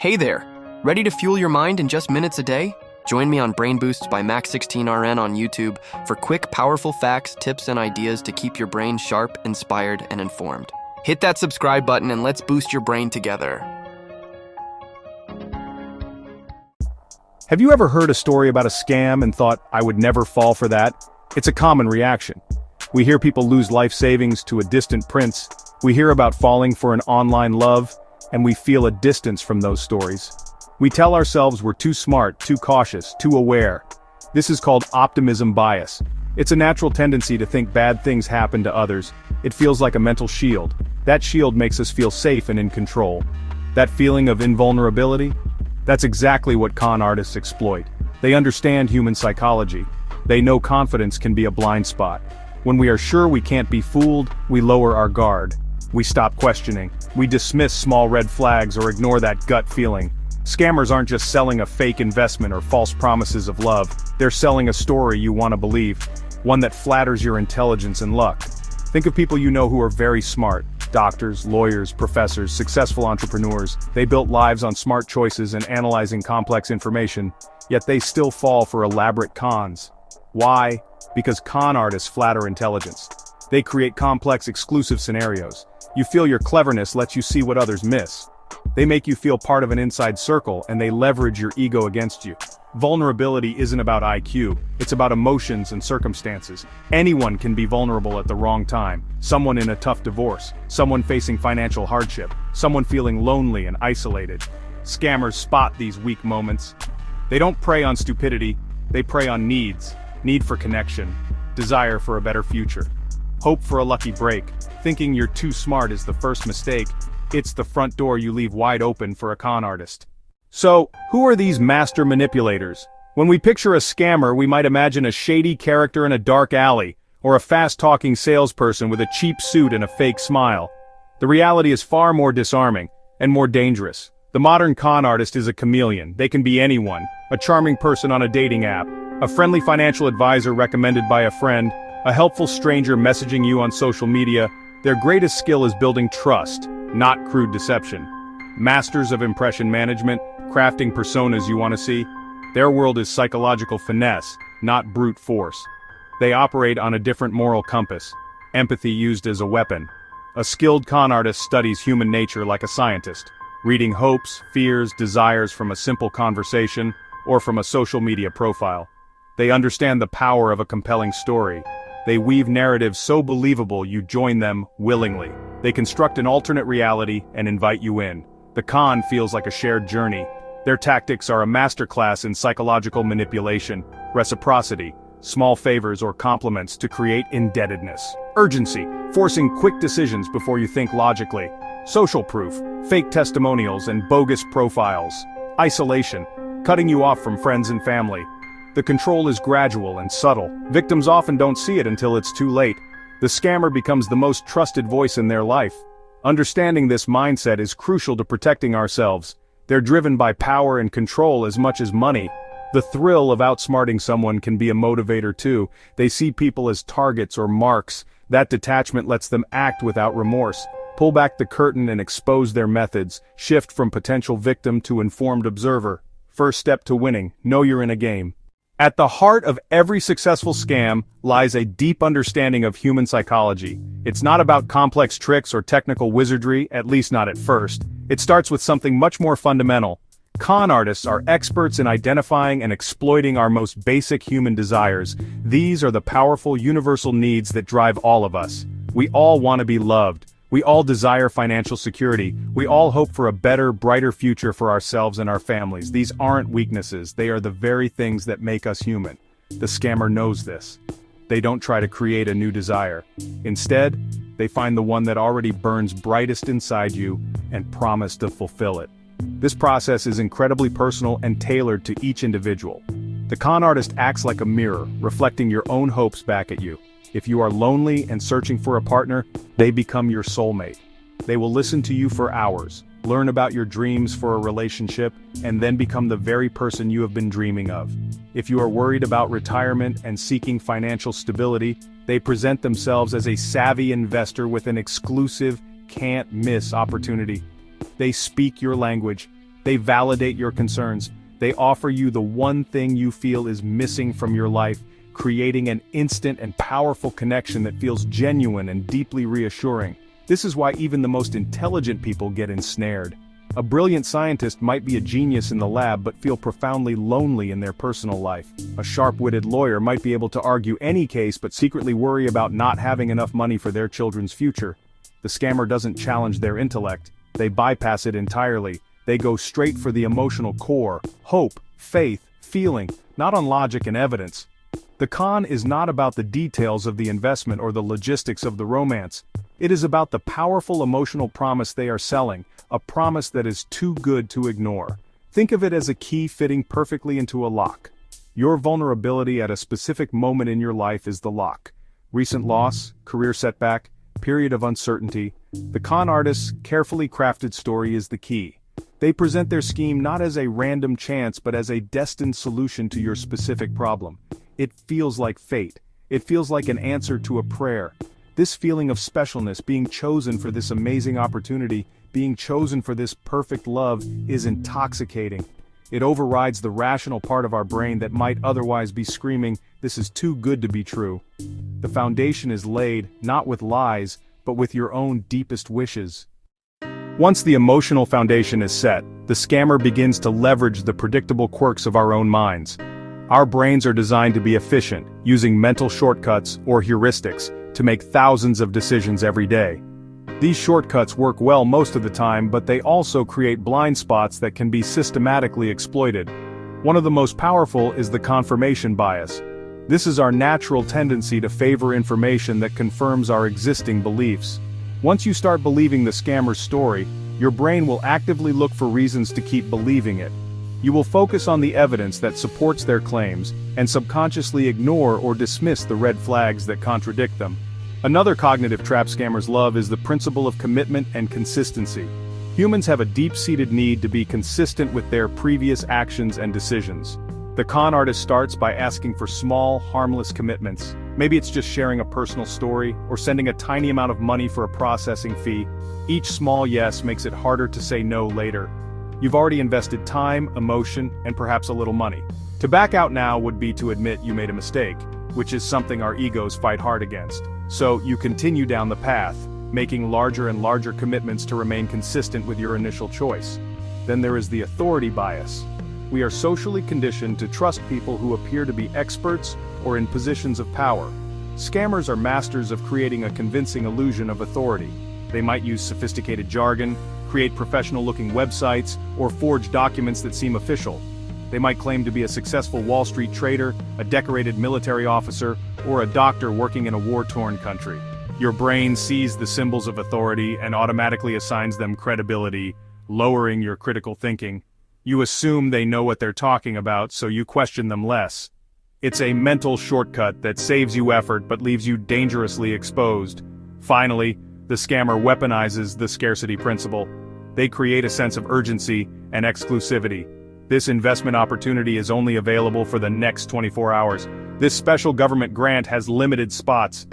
Hey there! Ready to fuel your mind in just minutes a day? Join me on Brain Boosts by Max16RN on YouTube for quick, powerful facts, tips, and ideas to keep your brain sharp, inspired, and informed. Hit that subscribe button and let's boost your brain together. Have you ever heard a story about a scam and thought, I would never fall for that? It's a common reaction. We hear people lose life savings to a distant prince. We hear about falling for an online love, and we feel a distance from those stories. We tell ourselves we're too smart, too cautious, too aware. This is called optimism bias. It's a natural tendency to think bad things happen to others. It feels like a mental shield. That shield makes us feel safe and in control. That feeling of invulnerability? That's exactly what con artists exploit. They understand human psychology. They know confidence can be a blind spot. When we are sure we can't be fooled, we lower our guard. We stop questioning. We dismiss small red flags or ignore that gut feeling. Scammers aren't just selling a fake investment or false promises of love. They're selling a story you want to believe, one that flatters your intelligence and luck. Think of people you know who are very smart. Doctors, lawyers, professors, successful entrepreneurs. They built lives on smart choices and analyzing complex information, yet they still fall for elaborate cons. Why? Because con artists flatter intelligence. They create complex, exclusive scenarios. You feel your cleverness lets you see what others miss. They make you feel part of an inside circle, and they leverage your ego against you. Vulnerability isn't about IQ, it's about emotions and circumstances. Anyone can be vulnerable at the wrong time. Someone in a tough divorce, someone facing financial hardship, someone feeling lonely and isolated. Scammers spot these weak moments. They don't prey on stupidity, they prey on needs. Need for connection, desire for a better future, hope for a lucky break. Thinking you're too smart is the first mistake. It's the front door you leave wide open for a con artist. So, who are these master manipulators? When we picture a scammer, we might imagine a shady character in a dark alley, or a fast-talking salesperson with a cheap suit and a fake smile. The reality is far more disarming, and more dangerous. The modern con artist is a chameleon. They can be anyone, a charming person on a dating app, a friendly financial advisor recommended by a friend, a helpful stranger messaging you on social media. Their greatest skill is building trust, not crude deception. Masters of impression management, crafting personas you want to see. Their world is psychological finesse, not brute force. They operate on a different moral compass, empathy used as a weapon. A skilled con artist studies human nature like a scientist, reading hopes, fears, desires from a simple conversation or from a social media profile. They understand the power of a compelling story. They weave narratives so believable you join them willingly. They construct an alternate reality and invite you in. The con feels like a shared journey. Their tactics are a masterclass in psychological manipulation, reciprocity, small favors or compliments to create indebtedness. Urgency, forcing quick decisions before you think logically. Social proof, fake testimonials and bogus profiles. Isolation, cutting you off from friends and family. The control is gradual and subtle. Victims often don't see it until it's too late. The scammer becomes the most trusted voice in their life. Understanding this mindset is crucial to protecting ourselves. They're driven by power and control as much as money. The thrill of outsmarting someone can be a motivator too. They see people as targets or marks. That detachment lets them act without remorse. Pull back the curtain and expose their methods. Shift from potential victim to informed observer. First step to winning, know you're in a game. At the heart of every successful scam lies a deep understanding of human psychology. It's not about complex tricks or technical wizardry, at least not at first. It starts with something much more fundamental. Con artists are experts in identifying and exploiting our most basic human desires. These are the powerful universal needs that drive all of us. We all want to be loved. We all desire financial security. We all hope for a better, brighter future for ourselves and our families. These aren't weaknesses. They are the very things that make us human. The scammer knows this. They don't try to create a new desire. Instead, they find the one that already burns brightest inside you and promise to fulfill it. This process is incredibly personal and tailored to each individual. The con artist acts like a mirror, reflecting your own hopes back at you. If you are lonely and searching for a partner, they become your soulmate. They will listen to you for hours, learn about your dreams for a relationship, and then become the very person you have been dreaming of. If you are worried about retirement and seeking financial stability, they present themselves as a savvy investor with an exclusive, can't-miss opportunity. They speak your language, They validate your concerns. They offer you the one thing you feel is missing from your life, creating an instant and powerful connection that feels genuine and deeply reassuring. This is why even the most intelligent people get ensnared. A brilliant scientist might be a genius in the lab but feel profoundly lonely in their personal life. A sharp-witted lawyer might be able to argue any case but secretly worry about not having enough money for their children's future. The scammer doesn't challenge their intellect. They bypass it entirely. They go straight for the emotional core, hope, faith, feeling, not on logic and evidence. The con is not about the details of the investment or the logistics of the romance. It is about the powerful emotional promise they are selling, a promise that is too good to ignore. Think of it as a key fitting perfectly into a lock. Your vulnerability at a specific moment in your life is the lock. Recent loss, career setback, period of uncertainty. The con artist's carefully crafted story is the key. They present their scheme not as a random chance but as a destined solution to your specific problem. It feels like fate. It feels like an answer to a prayer. This feeling of specialness, being chosen for this amazing opportunity, being chosen for this perfect love, is intoxicating. It overrides the rational part of our brain that might otherwise be screaming, "This is too good to be true." The foundation is laid, not with lies, but with your own deepest wishes. Once the emotional foundation is set, the scammer begins to leverage the predictable quirks of our own minds. Our brains are designed to be efficient, using mental shortcuts or heuristics to make thousands of decisions every day. These shortcuts work well most of the time, but they also create blind spots that can be systematically exploited. One of the most powerful is the confirmation bias. This is our natural tendency to favor information that confirms our existing beliefs. Once you start believing the scammer's story, your brain will actively look for reasons to keep believing it. You will focus on the evidence that supports their claims, and subconsciously ignore or dismiss the red flags that contradict them. Another cognitive trap scammers love is the principle of commitment and consistency. Humans have a deep-seated need to be consistent with their previous actions and decisions. The con artist starts by asking for small, harmless commitments. Maybe it's just sharing a personal story, or sending a tiny amount of money for a processing fee. Each small yes makes it harder to say no later. You've already invested time, emotion, and perhaps a little money. To back out now would be to admit you made a mistake, which is something our egos fight hard against. So you continue down the path, making larger and larger commitments to remain consistent with your initial choice. Then there is the authority bias. We are socially conditioned to trust people who appear to be experts or in positions of power. Scammers are masters of creating a convincing illusion of authority. They might use sophisticated jargon, create professional-looking websites, or forge documents that seem official. They might claim to be a successful Wall Street trader, a decorated military officer, or a doctor working in a war-torn country. Your brain sees the symbols of authority and automatically assigns them credibility, lowering your critical thinking. You assume they know what they're talking about, so you question them less. It's a mental shortcut that saves you effort but leaves you dangerously exposed. Finally, the scammer weaponizes the scarcity principle. They create a sense of urgency and exclusivity. This investment opportunity is only available for the next 24 hours. This special government grant has limited spots.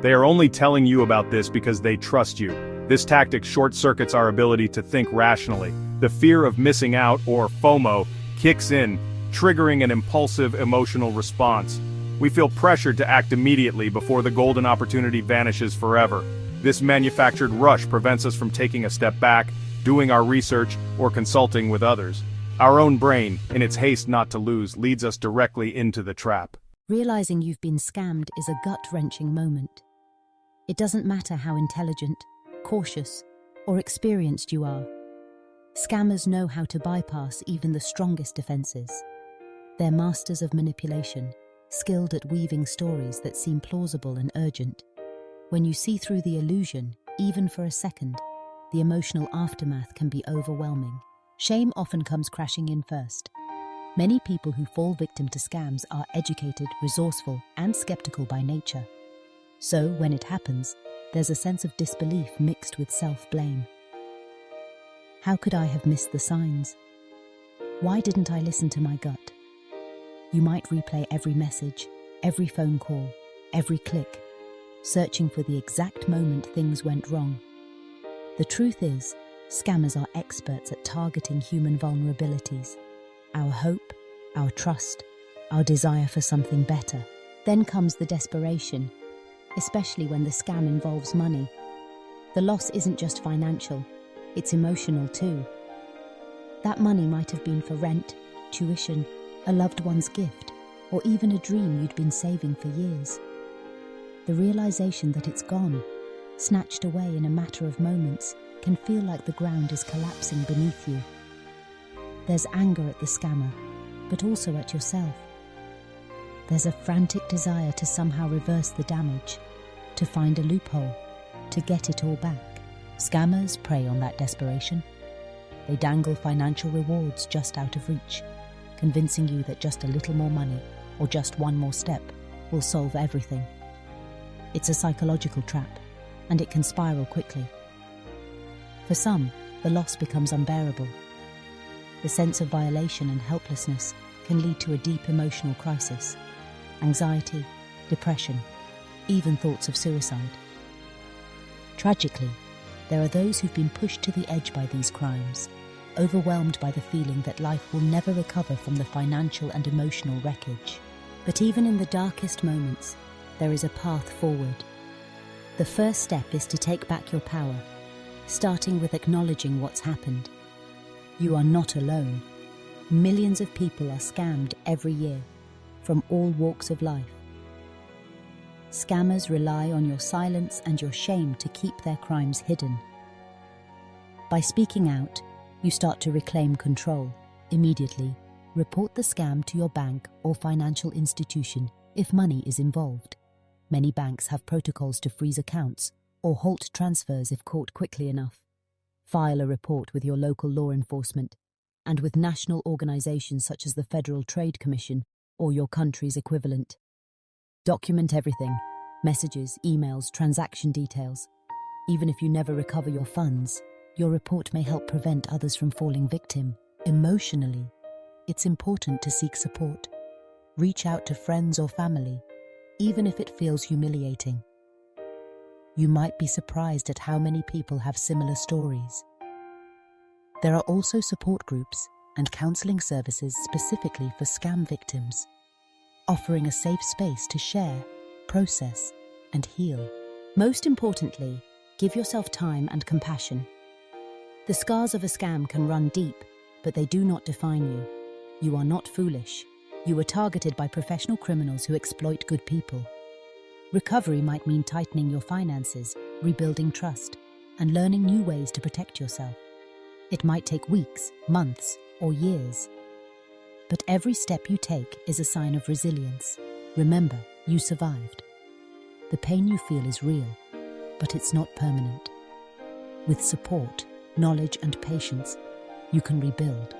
They are only telling you about this because they trust you. This tactic short-circuits our ability to think rationally. The fear of missing out, or FOMO, kicks in, triggering an impulsive emotional response. We feel pressured to act immediately before the golden opportunity vanishes forever. This manufactured rush prevents us from taking a step back, doing our research, or consulting with others. Our own brain, in its haste not to lose, leads us directly into the trap. Realizing you've been scammed is a gut-wrenching moment. It doesn't matter how intelligent, cautious, or experienced you are. Scammers know how to bypass even the strongest defenses. They're masters of manipulation, skilled at weaving stories that seem plausible and urgent. When you see through the illusion, even for a second, the emotional aftermath can be overwhelming. Shame often comes crashing in first. Many people who fall victim to scams are educated, resourceful, and skeptical by nature. So, when it happens, there's a sense of disbelief mixed with self-blame. How could I have missed the signs? Why didn't I listen to my gut? You might replay every message, every phone call, every click, searching for the exact moment things went wrong. The truth is, Scammers are experts at targeting human vulnerabilities, our hope, our trust, our desire for something better. Then comes the desperation, especially when the scam involves money. The loss isn't just financial, it's emotional too. That money might have been for rent, tuition, a loved one's gift, or even a dream you'd been saving for years. The realization that it's gone, snatched away in a matter of moments, can feel like the ground is collapsing beneath you. There's anger at the scammer, but also at yourself. There's a frantic desire to somehow reverse the damage, to find a loophole, to get it all back. Scammers prey on that desperation. They dangle financial rewards just out of reach, convincing you that just a little more money or just one more step will solve everything. It's a psychological trap, and it can spiral quickly. For some, the loss becomes unbearable. The sense of violation and helplessness can lead to a deep emotional crisis, anxiety, depression, even thoughts of suicide. Tragically, there are those who've been pushed to the edge by these crimes, overwhelmed by the feeling that life will never recover from the financial and emotional wreckage. But even in the darkest moments, there is a path forward. The first step is to take back your power, starting with acknowledging what's happened. You are not alone. Millions of people are scammed every year, from all walks of life. Scammers rely on your silence and your shame to keep their crimes hidden. By speaking out, you start to reclaim control. Immediately, report the scam to your bank or financial institution if money is involved. Many banks have protocols to freeze accounts or halt transfers if caught quickly enough. File a report with your local law enforcement and with national organizations such as the Federal Trade Commission or your country's equivalent. Document everything: messages, emails, transaction details. Even if you never recover your funds, your report may help prevent others from falling victim. Emotionally, it's important to seek support. Reach out to friends or family, even if it feels humiliating. You might be surprised at how many people have similar stories. There are also support groups and counseling services specifically for scam victims, offering a safe space to share, process, and heal. Most importantly, give yourself time and compassion. The scars of a scam can run deep, but they do not define you. You are not foolish. You were targeted by professional criminals who exploit good people. Recovery might mean tightening your finances, rebuilding trust, and learning new ways to protect yourself. It might take weeks, months, or years. But every step you take is a sign of resilience. Remember, you survived. The pain you feel is real, but it's not permanent. With support, knowledge, and patience, you can rebuild.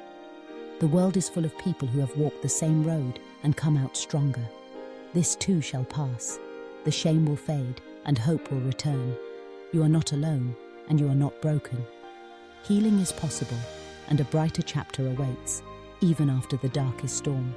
The world is full of people who have walked the same road and come out stronger. This too shall pass. The shame will fade and hope will return. You are not alone and you are not broken. Healing is possible and a brighter chapter awaits, even after the darkest storm.